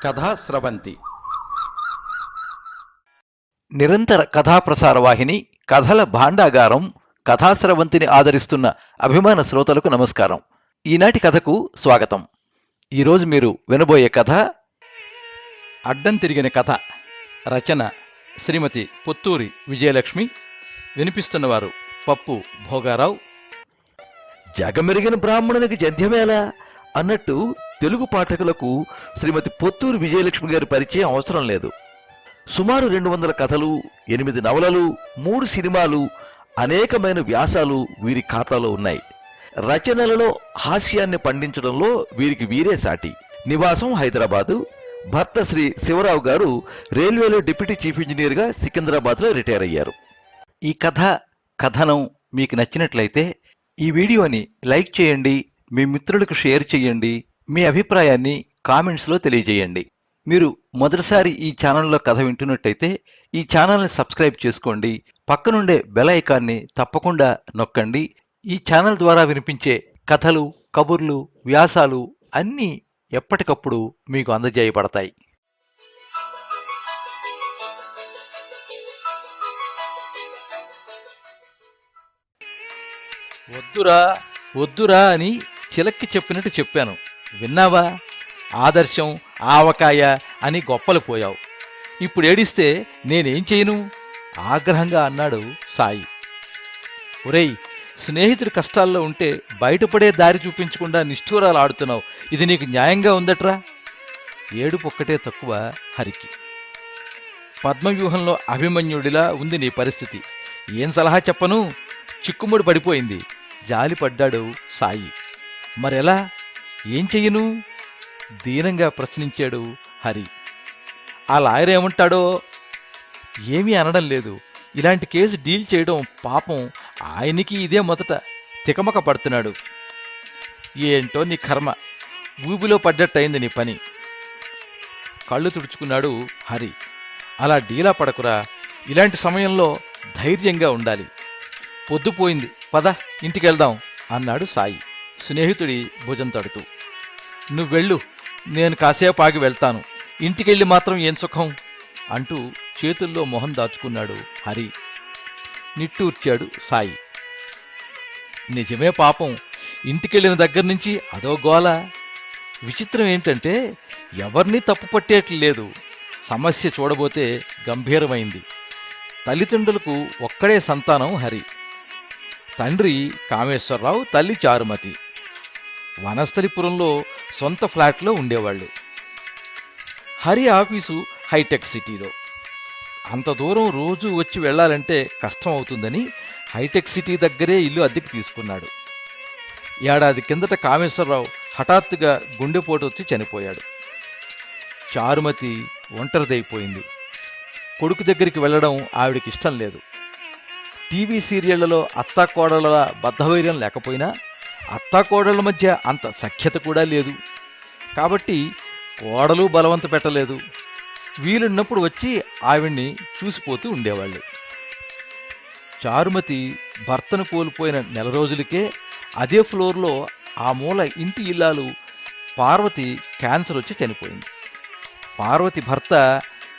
కథా స్రవంతి నిరంతర కథాప్రసార వాహిని కథల భాండాగారం కథాస్రవంతిని ఆదరిస్తున్న అభిమాన శ్రోతలకు నమస్కారం. ఈనాటి కథకు స్వాగతం. ఈరోజు మీరు వినబోయే కథ అడ్డం తిరిగిన కథ. రచన శ్రీమతి పుత్తూరి విజయలక్ష్మి. వినిపిస్తున్నవారు పప్పు భోగారావు. జగమెరిగిన బ్రాహ్మణునికి జంధ్యమేలా అన్నట్టు తెలుగు పాఠకులకు శ్రీమతి పొత్తూరి విజయలక్ష్మి గారి పరిచయం అవసరం లేదు. సుమారు 200 కథలు, 8 నవలలు, 3 సినిమాలు, అనేకమైన వ్యాసాలు వీరి ఖాతాలో ఉన్నాయి. రచనలలో హాస్యాన్ని పండించడంలో వీరికి వీరే సాటి. నివాసం హైదరాబాదు. భర్త శ్రీ శివరావు గారు రైల్వేలో డిప్యూటీ చీఫ్ ఇంజనీర్గా సికింద్రాబాద్లో రిటైర్ అయ్యారు. ఈ కథనం మీకు నచ్చినట్లయితే ఈ వీడియోని లైక్ చేయండి, మీ మిత్రులకు షేర్ చేయండి, మీ అభిప్రాయాన్ని కామెంట్స్లో తెలియజేయండి. మీరు మొదటిసారి ఈ ఛానల్లో కథ వింటున్నట్టయితే ఈ ఛానల్ని సబ్స్క్రైబ్ చేసుకోండి. పక్కనుండే బెల్ ఐకాన్ని తప్పకుండా నొక్కండి. ఈ ఛానల్ ద్వారా వినిపించే కథలు, కబుర్లు, వ్యాసాలు అన్నీ ఎప్పటికప్పుడు మీకు అందజేయబడతాయి. వద్దురా అని చిలక్కి చెప్పినట్టు చెప్పాను, విన్నావా? ఆదర్శం, ఆవకాయ అని గొప్పలు పోయావు. ఇప్పుడు ఏడిస్తే నేనేం చేయను? ఆగ్రహంగా అన్నాడు సాయి. ఒరేయ్, స్నేహితుడి కష్టాల్లో ఉంటే బయటపడే దారి చూపించకుండా నిష్ఠూరాలు ఆడుతున్నావు. ఇది నీకు న్యాయంగా ఉందట్రా? ఏడుపు ఒక్కటే తక్కువ హరికి. పద్మవ్యూహంలో అభిమన్యుడిలా ఉంది నీ పరిస్థితి. ఏం సలహా చెప్పను? చిక్కుముడి పడిపోయింది. జాలిపడ్డాడు సాయి. మరెలా? ఏం చెయ్యను? దీనంగా ప్రశ్నించాడు హరి. ఆ లాయర్ ఏమంటాడో? ఏమీ అనడం లేదు. ఇలాంటి కేసు డీల్ చేయడం పాపం ఆయనకి ఇదే మొదట. తికమక పడుతున్నాడు. ఏంటో నీ కర్మ, ఊబిలో పడ్డట్టయింది నీ పని. కళ్ళు తుడుచుకున్నాడు హరి. అలా డీలా పడకురా. ఇలాంటి సమయంలో ధైర్యంగా ఉండాలి. పొద్దుపోయింది, పద ఇంటికెళ్దాం అన్నాడు సాయి స్నేహితుడి భుజం తడుతూ. నువ్వెళ్ళు, నేను కాసేపు ఆగి వెళ్తాను. ఇంటికెళ్ళి మాత్రం ఏం సుఖం అంటూ చేతుల్లో మొహం దాచుకున్నాడు హరి. నిట్టూర్చాడు సాయి. నిజమే పాపం. ఇంటికెళ్ళిన దగ్గర నుంచి అదో గోల. విచిత్రం ఏంటంటే ఎవరినీ తప్పు పట్టేట్లేదు. సమస్య చూడబోతే గంభీరమైంది. తల్లిదండ్రులకు ఒక్కడే సంతానం హరి. తండ్రి కామేశ్వరరావు, తల్లి చారుమతి. వనస్థలిపురంలో సొంత ఫ్లాట్లో ఉండేవాళ్ళు. హరి ఆఫీసు హైటెక్ సిటీలో. అంత దూరం రోజూ వచ్చి వెళ్లాలంటే కష్టం అవుతుందని హైటెక్ సిటీ దగ్గరే ఇల్లు అద్దెకి తీసుకున్నాడు. ఏడాది కిందట కామేశ్వరరావు హఠాత్తుగా గుండెపోటు వచ్చి చనిపోయాడు. చారుమతి ఒంటరిదైపోయింది. కొడుకు దగ్గరికి వెళ్లడం ఆవిడికి ఇష్టం లేదు. టీవీ సీరియళ్లలో అత్తాకోడళ్ల బద్ధవైర్యం లేకపోయినా అత్తాకోడళ్ల మధ్య అంత సఖ్యత కూడా లేదు. కాబట్టి కోడలు బలవంత పెట్టలేదు. వీలున్నప్పుడు వచ్చి ఆవిడ్ని చూసిపోతూ ఉండేవాళ్ళు. చారుమతి భర్తను కోల్పోయిన నెల రోజులకే అదే ఫ్లోర్లో ఆ మూల ఇంటి ఇల్లాలు పార్వతి క్యాన్సర్ వచ్చి చనిపోయింది. పార్వతి భర్త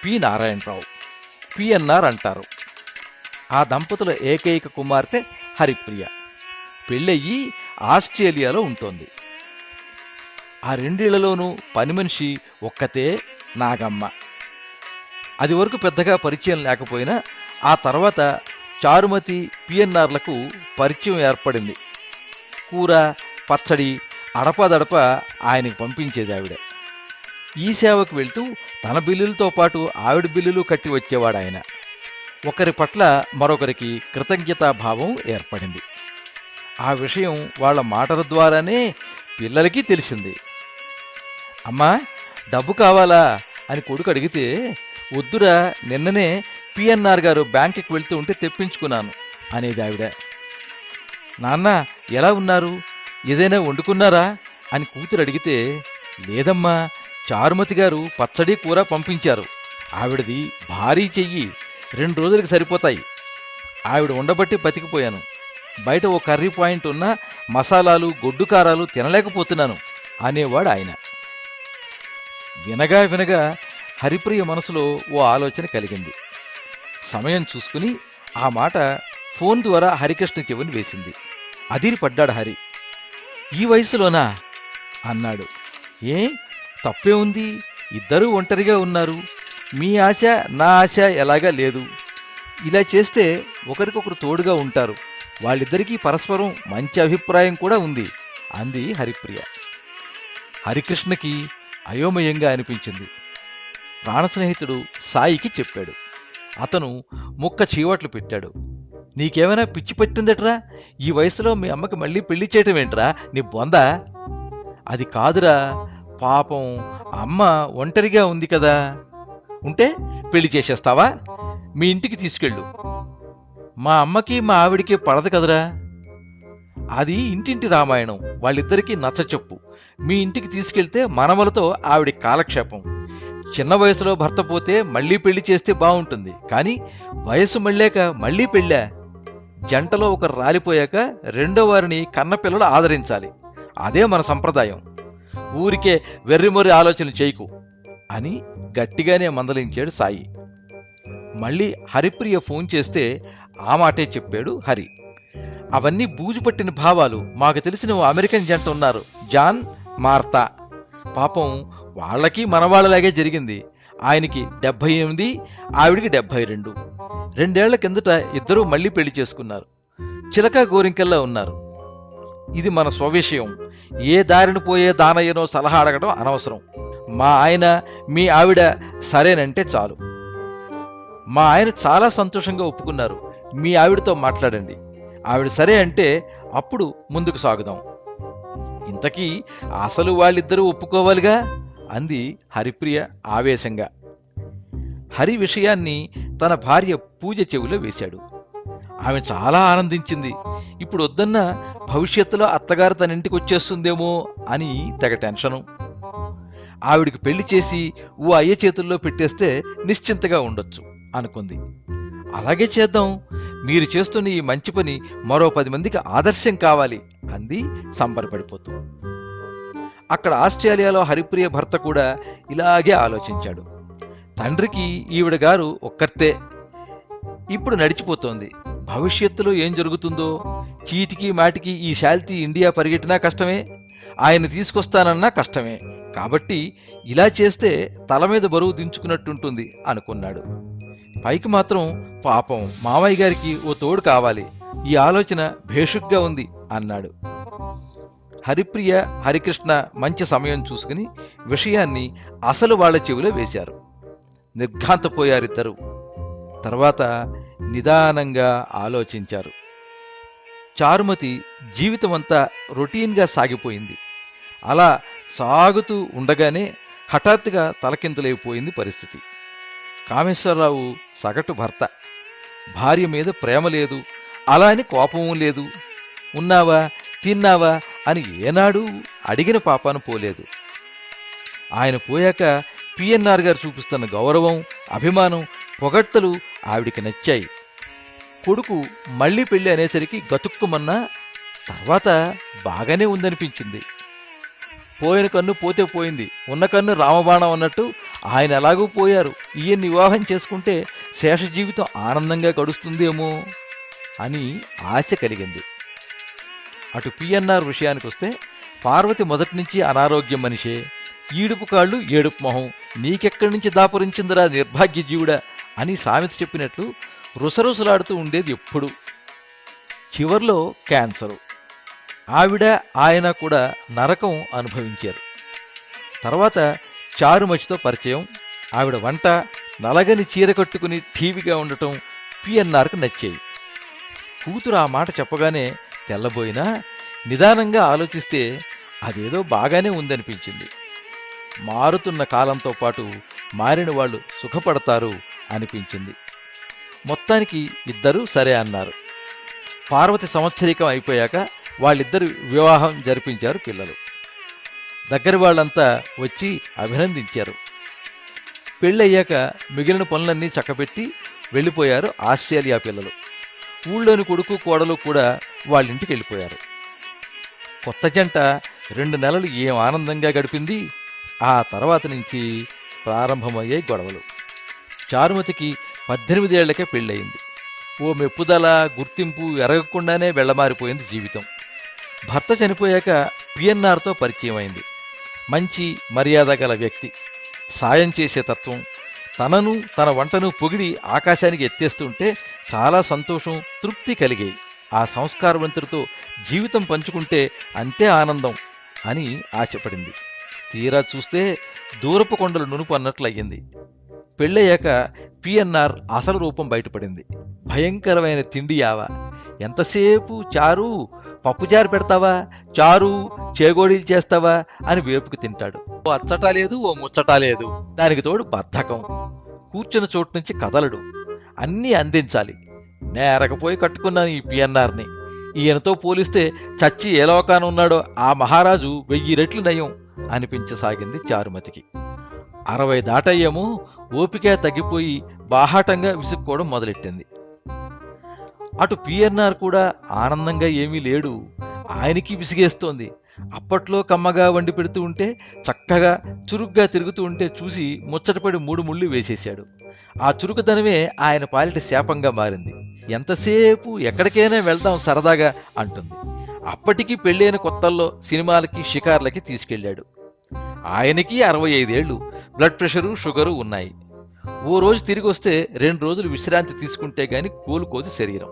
పి నారాయణరావు, పిఎన్ఆర్ అంటారు. ఆ దంపతుల ఏకైక కుమార్తె హరిప్రియ. పెళ్ళయ్యి ఆస్ట్రేలియాలో ఉంటోంది. ఆ రెండేళ్లలోనూ పని మనిషి ఒక్కతే, నాగమ్మ. అది వరకు పెద్దగా పరిచయం లేకపోయినా ఆ తర్వాత చారుమతి, పిఎన్ఆర్లకు పరిచయం ఏర్పడింది. కూర, పచ్చడి అడపాదడప ఆయనకు పంపించేది ఆవిడ. ఈ సేవకు వెళ్తూ తన బిల్లులతో పాటు ఆవిడ బిల్లులు కట్టి వచ్చేవాడు ఆయన. ఒకరి పట్ల మరొకరికి కృతజ్ఞతాభావం ఏర్పడింది. ఆ విషయం వాళ్ల మాటల ద్వారానే పిల్లలకి తెలిసింది. అమ్మా, డబ్బు కావాలా అని కొడుకు అడిగితే, వద్దురా, నిన్ననే పిఎన్ఆర్ గారు బ్యాంకుకి వెళ్తూ ఉంటే తెప్పించుకున్నాను అనేది ఆవిడ. నాన్న ఎలా ఉన్నారు? ఏదైనా వండుకున్నారా అని కూతురు అడిగితే, లేదమ్మా, చారుమతి గారు పచ్చడి కూర పంపించారు. ఆవిడది భారీ చెయ్యి, 2 రోజులకి సరిపోతాయి. ఆవిడ ఉండబట్టి బతికిపోయాను. బయట ఓ కర్రీ పాయింట్ ఉన్న మసాలాలు, గొడ్డు కారాలు తినలేకపోతున్నాను అనేవాడు ఆయన. వినగా వినగా హరిప్రియ మనసులో ఓ ఆలోచన కలిగింది. సమయం చూసుకుని ఆ మాట ఫోన్ ద్వారా హరికృష్ణ చెవిని వేసింది. అదిరిపడ్డాడు హరి. ఈ వయసులోనా అన్నాడు. ఏ తప్పే ఉంది, ఇద్దరూ ఒంటరిగా ఉన్నారు. మీ ఆశ నా ఆశ ఎలాగా లేదు. ఇలా చేస్తే ఒకరికొకరు తోడుగా ఉంటారు. వాళ్ళిద్దరికీ పరస్పరం మంచి అభిప్రాయం కూడా ఉంది అంది హరిప్రియ. హరికృష్ణకి అయోమయంగా అనిపించింది. ప్రాణ స్నేహితుడు సాయికి చెప్పాడు. అతను ముక్క చీవట్లు పెట్టాడు. నీకేమైనా పిచ్చి పట్టిందట్రా? ఈ వయసులో మీ అమ్మకి మళ్ళీ పెళ్లి చేయటం ఏంట్రా నీ బొంద? అది కాదురా, పాపం అమ్మ ఒంటరిగా ఉంది కదా. ఉంటే పెళ్లి చేసేస్తావా? మీ ఇంటికి తీసుకెళ్ళు. మా అమ్మకి మా ఆవిడికి పడదు కదరా. అది ఇంటింటి రామాయణం, వాళ్ళిద్దరికీ నచ్చచెప్పు. మీ ఇంటికి తీసుకెళ్తే మనవలతో ఆవిడి కాలక్షేపం. చిన్న వయసులో భర్త పోతే మళ్ళీ పెళ్లి చేస్తే బాగుంటుంది, కానీ వయసు మళ్ళాక మళ్ళీ పెళ్ళా? జంటలో ఒకరు రాలిపోయాక రెండో వారిని కన్నపిల్లలు ఆదరించాలి. అదే మన సంప్రదాయం. ఊరికే వెర్రిమొర్రి ఆలోచనలు చేయకు అని గట్టిగానే మందలించాడు సాయి. మళ్ళీ హరిప్రియ ఫోన్ చేస్తే ఆ మాటే చెప్పాడు హరి. అవన్నీ బూజుపట్టిన భావాలు. మాకు తెలిసిన ఓ అమెరికన్ జంట ఉన్నారు, జాన్ మార్తా. పాపం వాళ్ళకి మనవాళ్ళలాగే జరిగింది. ఆయనకి 78, ఆవిడికి 72. 2 ఏళ్ల కిందట ఇద్దరూ మళ్ళీ పెళ్లి చేసుకున్నారు. చిలక గోరింకల్లా ఉన్నారు. ఇది మన స్వవిషయం. ఏ దారిని పోయే దానయ్యనో సలహా అడగడం అనవసరం. మా ఆయన మీ ఆవిడ సరేనంటే చాలు. మా ఆయన చాలా సంతోషంగా ఒప్పుకున్నారు. మీ ఆవిడతో మాట్లాడండి. ఆవిడ సరే అంటే అప్పుడు ముందుకు సాగుదాం. ఇంతకీ అసలు వాళ్ళిద్దరూ ఒప్పుకోవాలిగా అంది హరిప్రియ ఆవేశంగా. హరి విషయాన్ని తన భార్య పూజ చెవిలో వేశాడు. ఆమె చాలా ఆనందించింది. ఇప్పుడు వద్దన్న భవిష్యత్తులో అత్తగారు తన ఇంటికి వచ్చేస్తుందేమో అని తెగ టెన్షను. ఆవిడికి పెళ్లి చేసి ఓ అయ్య చేతుల్లో పెట్టేస్తే నిశ్చింతగా ఉండొచ్చు అనుకుంది. అలాగే చేద్దాం. మీరు చేస్తున్న ఈ మంచి పని మరో 10 మందికి ఆదర్శం కావాలి అంది సంబరపడిపోతూ. అక్కడ ఆస్ట్రేలియాలో హరిప్రియ భర్త కూడా ఇలాగే ఆలోచించాడు. తండ్రికి ఈవిడ గారు ఒక్కర్తే. ఇప్పుడు నడిచిపోతోంది. భవిష్యత్తులో ఏం జరుగుతుందో. చీటికి మాటికి ఈ శాల్తీ ఇండియా పరిగెట్టినా కష్టమే, ఆయన తీసుకొస్తానన్నా కష్టమే. కాబట్టి ఇలా చేస్తే తల మీద బరువు దించుకున్నట్టుంటుంది అనుకున్నాడు. పైకి మాత్రం పాపం మామయ్య గారికి ఓ తోడు కావాలి. ఈ ఆలోచన భేషుగ్గా ఉంది అన్నాడు. హరిప్రియ హరికృష్ణ మంచి సమయం చూసుకుని విషయాన్ని అసలు వాళ్ల చెవిలో వేశారు. నిర్ఘాంతపోయారిద్దరూ. తర్వాత నిదానంగా ఆలోచించారు. చారుమతి జీవితమంతా రొటీన్గా సాగిపోయింది. అలా సాగుతూ ఉండగానే హఠాత్తుగా తలకిందులైపోయింది పరిస్థితి. కామేశ్వరరావు సగటు భర్త. భార్య మీద ప్రేమ లేదు, అలా అని కోపమూ లేదు. ఉన్నావా తిన్నావా అని ఏనాడు అడిగిన పాపాను పోలేదు. ఆయన పోయాక పిఎన్ఆర్ గారు చూపిస్తున్న గౌరవం, అభిమానం, పొగడ్తలు ఆవిడికి నచ్చాయి. కొడుకు మళ్ళీ పెళ్లి అనేసరికి గతుక్కుమన్నా తర్వాత బాగానే ఉందనిపించింది. పోయిన కన్ను పోతే పోయింది, ఉన్న కన్ను రామబాణం అన్నట్టు ఆయన ఎలాగూ పోయారు. ఈయన్ని వివాహం చేసుకుంటే శేష జీవితం ఆనందంగా గడుస్తుందేమో అని ఆశ కలిగింది. అటు పిఎన్ఆర్ విషయానికి వస్తే పార్వతి మొదటి నుంచి అనారోగ్యం మనిషే. ఈడుపు కాళ్ళు ఏడుపు మొహం, నీకెక్కడి నుంచి దాపురించిందిరా నిర్భాగ్య జీవుడా అని సామెత చెప్పినట్లు రుసరుసలాడుతూ ఉండేది ఎప్పుడు. చివర్లో క్యాన్సరు. ఆవిడ ఆయన కూడా నరకం అనుభవించారు. తర్వాత చారుమచితో పరిచయం. ఆవిడ వంట, నలగని చీర కట్టుకుని ఠీవిగా ఉండటం పిఎన్ఆర్కు నచ్చేవి. కూతురు ఆ మాట చెప్పగానే తెల్లబోయినా నిదానంగా ఆలోచిస్తే అదేదో బాగానే ఉందనిపించింది. మారుతున్న కాలంతో పాటు మారిన వాళ్ళు సుఖపడతారు అనిపించింది. మొత్తానికి ఇద్దరూ సరే అన్నారు. పార్వతి సంవత్సరీకం అయిపోయాక వాళ్ళిద్దరు వివాహం జరిపించారు పిల్లలు. దగ్గరి వాళ్ళంతా వచ్చి అభినందించారు. పెళ్ళయ్యాక మిగిలిన పనులన్నీ చక్కబెట్టి వెళ్ళిపోయారు ఆస్ట్రేలియా పిల్లలు. ఊళ్ళోని కొడుకు కోడలు కూడా వాళ్ళింటికి వెళ్ళిపోయారు. కొత్త జంట 2 నెలలు ఏం ఆనందంగా గడిపింది. ఆ తర్వాత నుంచి ప్రారంభమయ్యాయి గొడవలు. చారుమతికి 18 ఏళ్లకే పెళ్ళయింది. ఓ మెప్పుదల, గుర్తింపు ఎరగకుండానే వెళ్ళమారిపోయింది జీవితం. భర్త చనిపోయాక పిఎన్ఆర్తో పరిచయం అయింది. మంచి మర్యాద గల వ్యక్తి, సాయం చేసే తత్వం, తనను తన వంటను పొగిడి ఆకాశానికి ఎత్తేస్తుంటే చాలా సంతోషం, తృప్తి కలిగాయి. ఆ సంస్కారవంతుడితో జీవితం పంచుకుంటే అంతే ఆనందం అని ఆశపడింది. తీరా చూస్తే దూరపు కొండలు నునుపు అన్నట్లయింది. పెళ్ళయ్యాక పిఎన్ఆర్ అసలు రూపం బయటపడింది. భయంకరమైన తిండి యావ. ఎంతసేపు చారు, పప్పుచారు పెడతావా, చారు, చేగోడీలు చేస్తావా అని వేపుకు తింటాడు. ఓ అచ్చటా లేదు, ఓ ముచ్చటా లేదు. దానికి తోడు బద్ధకం. కూర్చున్న చోటు నుంచి కదలడు. అన్నీ అందించాలి. నేరకపోయి కట్టుకున్నాను ఈ పిఎన్ఆర్ని. ఈయనతో పోలిస్తే చచ్చి ఏ లోకాన ఉన్నాడో ఆ మహారాజు 1000 రెట్లు నయం అనిపించసాగింది చారుమతికి. 60 దాటయ్యేమో ఓపిక తగ్గిపోయి బాహాటంగా విసుక్కోవడం మొదలెట్టింది. అటు పిఎన్ఆర్ కూడా ఆనందంగా ఏమీ లేడు. ఆయనకి విసిగేస్తోంది. అప్పట్లో కమ్మగా వండి పెడుతూ ఉంటే, చక్కగా చురుగ్గా తిరుగుతూ ఉంటే చూసి ముచ్చటపడి 3 ముళ్ళు వేసేశాడు. ఆ చురుకుదనమే ఆయన పాలిట శాపంగా మారింది. ఎంతసేపు ఎక్కడికైనా వెళ్దాం సరదాగా అంటుంది. అప్పటికి పెళ్ళైన కొత్తల్లో సినిమాలకి, షికార్లకి తీసుకెళ్లాడు. ఆయనకి 65 ఏళ్లు, బ్లడ్ ప్రెషరు, షుగరు ఉన్నాయి. ఓ రోజు తిరిగి వస్తే 2 రోజులు విశ్రాంతి తీసుకుంటే గాని కోలుకోదు శరీరం.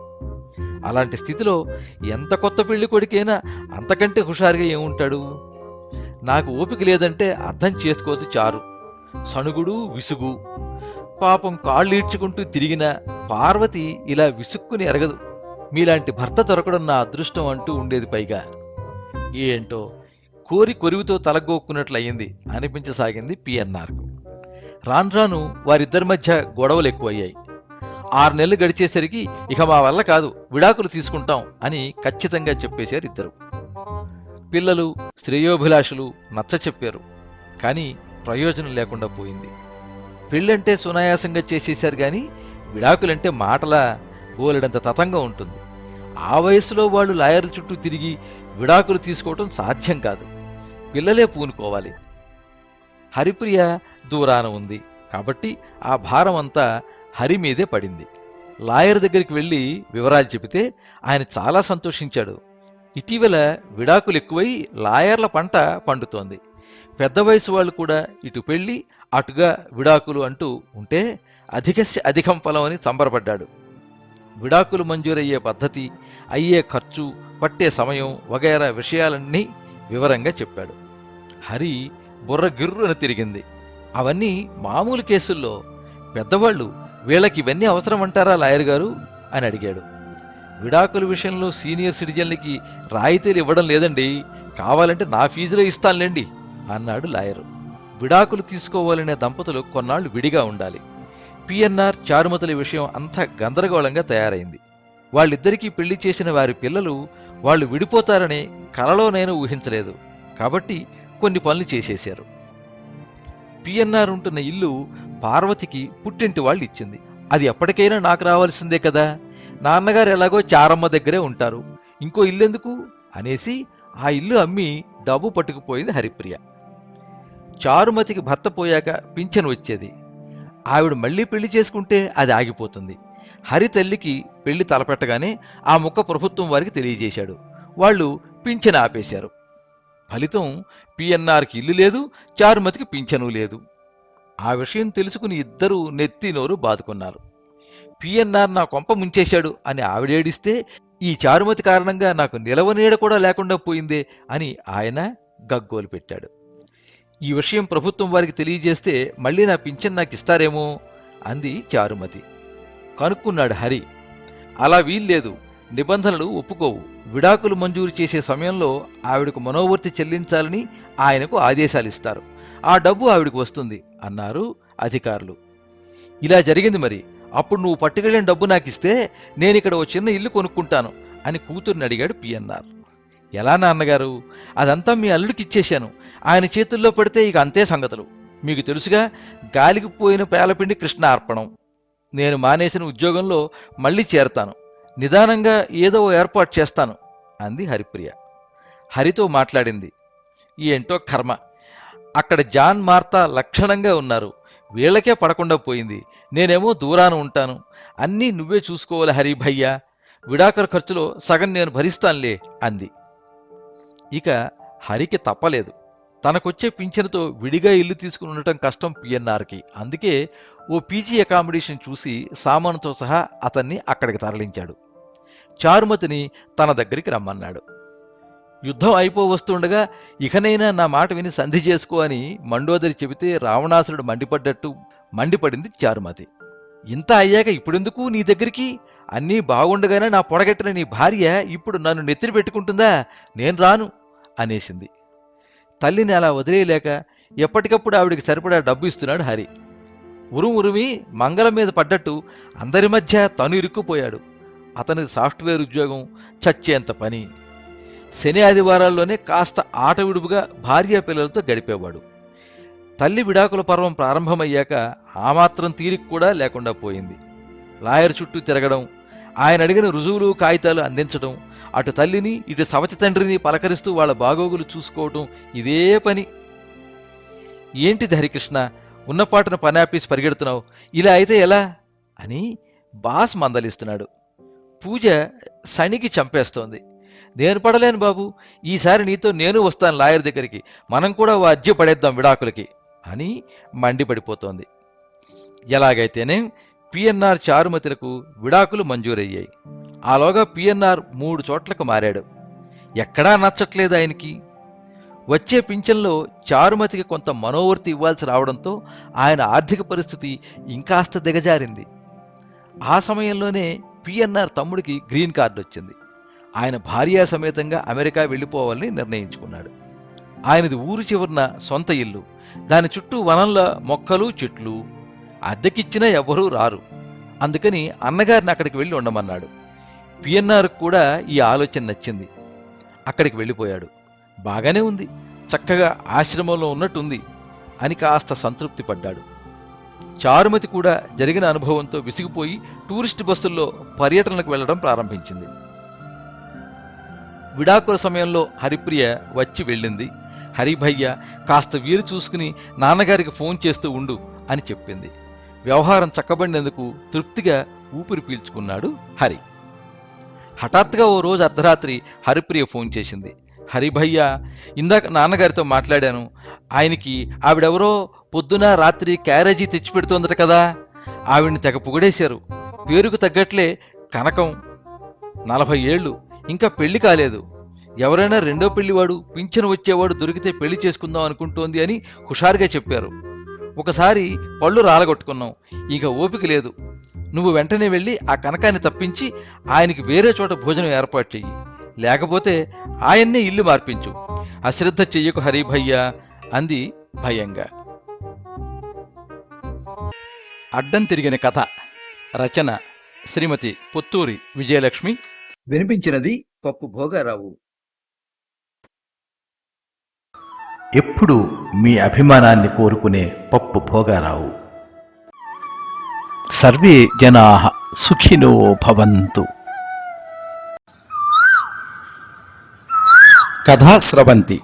అలాంటి స్థితిలో ఎంత కొత్త పెళ్లి కొడుకైనా అంతకంటే హుషారుగా ఏముంటాడు? నాకు ఓపిక లేదంటే అర్థం చేసుకోదు చారు. సణుగుడు, విసుగు. పాపం కాళ్ళు ఈడ్చుకుంటూ తిరిగినా పార్వతి ఇలా విసుక్కుని ఎరగదు. మీలాంటి భర్త దొరకడం నా అదృష్టం అంటూ ఉండేది. పైగా ఏంటో కోరి కొరివితో తలగొక్కున్నట్లయింది అనిపించసాగింది పిఎన్ఆర్కు. రాను వారిద్దరి మధ్య గొడవలు ఎక్కువయ్యాయి. 6 నెలలు గడిచేసరికి ఇక మా వల్ల కాదు, విడాకులు తీసుకుంటాం అని ఖచ్చితంగా చెప్పేశారు ఇద్దరు. పిల్లలు, శ్రేయోభిలాషులు నచ్చ చెప్పారు. కానీ ప్రయోజనం లేకుండా పోయింది. పెళ్ళంటే సునాయాసంగా చేసేశారు గాని విడాకులంటే మాటలా బోలెడంత తతంగా ఉంటుంది. ఆ వయసులో వాళ్ళు లాయర్ల చుట్టూ తిరిగి విడాకులు తీసుకోవటం సాధ్యం కాదు. పిల్లలే పూనుకోవాలి. హరిప్రియ దూరాన ఉంది కాబట్టి ఆ భారం అంతా హరి మీదే పడింది. లాయర్ దగ్గరికి వెళ్ళి వివరాలు చెబితే ఆయన చాలా సంతోషించాడు. ఇటీవల విడాకులు ఎక్కువై లాయర్ల పంట పండుతోంది. పెద్ద వయసు వాళ్ళు కూడా ఇటు పెళ్లి, అటుగా విడాకులు అంటూ ఉంటే అధికస్య అధికం ఫలం అని సంబరపడ్డాడు. విడాకులు మంజూరయ్యే పద్ధతి, అయ్యే ఖర్చు, పట్టే సమయం వగైరా విషయాలన్నీ వివరంగా చెప్పాడు. హరి బుర్ర గిర్రున తిరిగింది. అవన్నీ మామూలు కేసుల్లో. పెద్దవాళ్ళు వీళ్ళకి ఇవన్నీ అవసరం అంటారా లాయర్ గారు అని అడిగాడు. విడాకుల విషయంలో సీనియర్ సిటిజన్లకి రాయితీలు ఇవ్వడం లేదండి, కావాలంటే నా ఫీజులో ఇస్తానులేండి అన్నాడు లాయరు. విడాకులు తీసుకోవాలనే దంపతులు కొన్నాళ్లు విడిగా ఉండాలి. పిఎన్ఆర్, చారుమతుల విషయం అంతా గందరగోళంగా తయారైంది. వాళ్ళిద్దరికీ పెళ్లి చేసిన వారి పిల్లలు వాళ్ళు విడిపోతారని కలలోనైనా ఊహించలేదు. కాబట్టి కొన్ని పనులు చేసేశారు. పిఎన్ఆర్ ఉంటున్న ఇల్లు పార్వతికి పుట్టింటి వాళ్ళు ఇచ్చింది. అది ఎప్పటికైనా నాకు రావాల్సిందే కదా, నాన్నగారు ఎలాగో చారమ్మ దగ్గరే ఉంటారు, ఇంకో ఇల్లెందుకు అనేసి ఆ ఇల్లు అమ్మి డబ్బు పట్టుకుపోయింది హరిప్రియ. చారుమతికి భర్త పోయాక పింఛను వచ్చేది. ఆవిడ మళ్లీ పెళ్లి చేసుకుంటే అది ఆగిపోతుంది. హరి తల్లికి పెళ్లి తలపెట్టగానే ఆ ముక్క ప్రభుత్వం వారికి తెలియజేశాడు. వాళ్ళు పింఛను ఆపేశారు. ఫలితం పిఎన్ఆర్కి ఇల్లు లేదు, చారుమతికి పింఛను లేదు. ఆ విషయం తెలుసుకుని ఇద్దరూ నెత్తి నోరు బాదుకున్నారు. పిఎన్ఆర్ నా కొంప ముంచేశాడు అని ఆవిడేడిస్తే, ఈ చారుమతి కారణంగా నాకు నిలవనీడ కూడా లేకుండా పోయిందే అని ఆయన గగ్గోలు పెట్టాడు. ఈ విషయం ప్రభుత్వం వారికి తెలియజేస్తే మళ్ళీ నా పింఛన్ నాకు ఇస్తారేమో అంది చారుమతి. కనుక్కున్నాడు హరి. అలా వీల్లేదు, నిబంధనలు ఒప్పుకోవు. విడాకులు మంజూరు చేసే సమయంలో ఆవిడకు మనోవర్తి చెల్లించాలని ఆయనకు ఆదేశాలిస్తారు. ఆ డబ్బు ఆవిడకు వస్తుంది అన్నారు అధికారులు. ఇలా జరిగింది మరి. అప్పుడు నువ్వు పట్టుకెళ్ళిన డబ్బు నాకిస్తే నేనిక్కడ ఓ చిన్న ఇల్లు కొనుక్కుంటాను అని కూతుర్ని అడిగాడు పిఎన్ఆర్. ఎలా నాన్నగారు, అదంతా మీ అల్లుడికి ఇచ్చేశాను. ఆయన చేతుల్లో పడితే ఇక అంతే సంగతులు. మీకు తెలుసుగా, గాలికి పోయిన పేలపిండి కృష్ణ అర్పణం. నేను మానేసిన ఉద్యోగంలో మళ్ళీ చేరతాను. నిదానంగా ఏదో ఏర్పాటు చేస్తాను అంది హరిప్రియ. హరితో మాట్లాడింది. ఏంటో కర్మ, అక్కడ జాన్ మార్తా లక్షణంగా ఉన్నారు. వీళ్ళకే పడకుండా పోయింది. నేనేమో దూరాన ఉంటాను. అన్నీ నువ్వే చూసుకోవాలి హరి భయ్యా. విడాకుల ఖర్చులో సగం నేను భరిస్తానులే అంది. ఇక హరికి తప్పలేదు. తనకొచ్చే పింఛనుతో విడిగా ఇల్లు తీసుకుని ఉండటం కష్టం పిఎన్ఆర్కి. అందుకే ఓ పీజీ అకామిడేషన్ చూసి సామానుతో సహా అతన్ని అక్కడికి తరలించాడు. చారుమతిని తన దగ్గరికి రమ్మన్నాడు. యుద్ధం అయిపోవస్తుండగా ఇకనైనా నా మాట విని సంధి చేసుకో అని మండోదరి చెబితే రావణాసురుడు మండిపడింది చారుమతి. ఇంత అయ్యాక ఇప్పుడెందుకు నీ దగ్గరికి? అన్నీ బాగుండగానే నా పొడగట్టిన నీ భార్య ఇప్పుడు నన్ను నెత్తిన పెట్టుకుంటుందా? నేను రాను అనేసింది. తల్లిని అలా వదిలేయలేక ఎప్పటికప్పుడు ఆవిడికి సరిపడా డబ్బు ఇస్తున్నాడు హరి. ఉరుమి మంగళం మీద పడ్డట్టు అందరి మధ్య తను ఇరుక్కుపోయాడు. అతనిది సాఫ్ట్వేర్ ఉద్యోగం, చచ్చేంత పని. శని ఆదివారాల్లోనే కాస్త ఆట విడుపుగా భార్యా పిల్లలతో గడిపేవాడు. తల్లి విడాకుల పర్వం ప్రారంభమయ్యాక ఆ మాత్రం తీరిక కూడా లేకుండా పోయింది. లాయర్ చుట్టూ తిరగడం, ఆయన అడిగిన రుజువులు కాగితాలు అందించడం, అటు తల్లిని ఇటు సవతి తండ్రిని పలకరిస్తూ వాళ్ళ బాగోగులు చూసుకోవటం, ఇదే పని. ఏంటిది హరికృష్ణ, ఉన్నపాటున పని ఆపేసి పరిగెడుతున్నావు? ఇలా అయితే ఎలా అని బాస్ మందలిస్తున్నాడు. పూజ శనికి చంపేస్తోంది. నేను పడలేను బాబు, ఈసారి నీతో నేను వస్తాను లాయర్ దగ్గరికి, మనం కూడా ఓ అర్జీ పడేద్దాం విడాకులకి అని మండిపడిపోతోంది. ఎలాగైతేనే పిఎన్ఆర్ చారుమతులకు విడాకులు మంజూరయ్యాయి. ఆలోగా పిఎన్ఆర్ 3 చోట్లకు మారాడు. ఎక్కడా నచ్చట్లేదు ఆయనకి. వచ్చే పింఛన్లో చారుమతికి కొంత మనోవర్తి ఇవ్వాల్సి రావడంతో ఆయన ఆర్థిక పరిస్థితి ఇంకాస్త దిగజారింది. ఆ సమయంలోనే పిఎన్ఆర్ తమ్ముడికి గ్రీన్ కార్డు వచ్చింది. ఆయన భార్యా సమేతంగా అమెరికా వెళ్ళిపోవాలని నిర్ణయించుకున్నాడు. ఆయనది ఊరు చివరన సొంత ఇల్లు, దాని చుట్టూ వనంలో మొక్కలు చెట్లు. అద్దెకిచ్చినా ఎవ్వరూ రారు. అందుకని అన్నగారిని అక్కడికి వెళ్ళి ఉండమన్నాడు. పిఎన్ఆర్ కూడా ఈ ఆలోచన నచ్చింది. అక్కడికి వెళ్ళిపోయాడు. బాగానే ఉంది, చక్కగా ఆశ్రమంలో ఉన్నట్టుంది అని కాస్త సంతృప్తి పడ్డాడు. చారుమతి కూడా జరిగిన అనుభవంతో విసిగిపోయి టూరిస్ట్ బస్సుల్లో పర్యటనలకు వెళ్లడం ప్రారంభించింది. విడాకుల సమయంలో హరిప్రియ వచ్చి వెళ్ళింది. హరిభయ్య కాస్త వీలు చూసుకుని నాన్నగారికి ఫోన్ చేస్తూ ఉండు అని చెప్పింది. వ్యవహారం చక్కబడినందుకు తృప్తిగా ఊపిరి పీల్చుకున్నాడు హరి. హఠాత్తుగా ఓ రోజు అర్ధరాత్రి హరిప్రియ ఫోన్ చేసింది. హరిభయ్య, ఇందాక నాన్నగారితో మాట్లాడాను. ఆయనకి ఆవిడెవరో పొద్దున రాత్రి క్యారేజీ తెచ్చిపెడుతోందట కదా. ఆవిడ్ని తెగ పొగిడేశారు. పేరుకు తగ్గట్లే కనకం, 40 ఏళ్ళు, ఇంకా పెళ్లి కాలేదు. ఎవరైనా రెండో పెళ్లివాడు, పింఛను వచ్చేవాడు దొరికితే పెళ్లి చేసుకుందాం అనుకుంటోంది అని హుషారుగా చెప్పారు. ఒకసారి పళ్ళు రాలగొట్టుకున్నాం, ఇక ఓపిక లేదు. నువ్వు వెంటనే వెళ్ళి ఆ కనకాన్ని తప్పించి ఆయనకి వేరే చోట భోజనం ఏర్పాటు చెయ్యి, లేకపోతే ఆయన్నే ఇల్లు మార్పించు. అశ్రద్ధ చెయ్యకు హరిభయ్యా అంది భయంగా. అడ్డం తిరిగిన కథ. రచన శ్రీమతి పొత్తూరి విజయలక్ష్మి. వినిపించినది పప్పు భోగారావు. ఎప్పుడు మీ అభిమానాన్ని కోరుకునే పప్పు భోగారావు. సర్వే జనాః సుఖినో భవంతు. కథా స్రవంతి.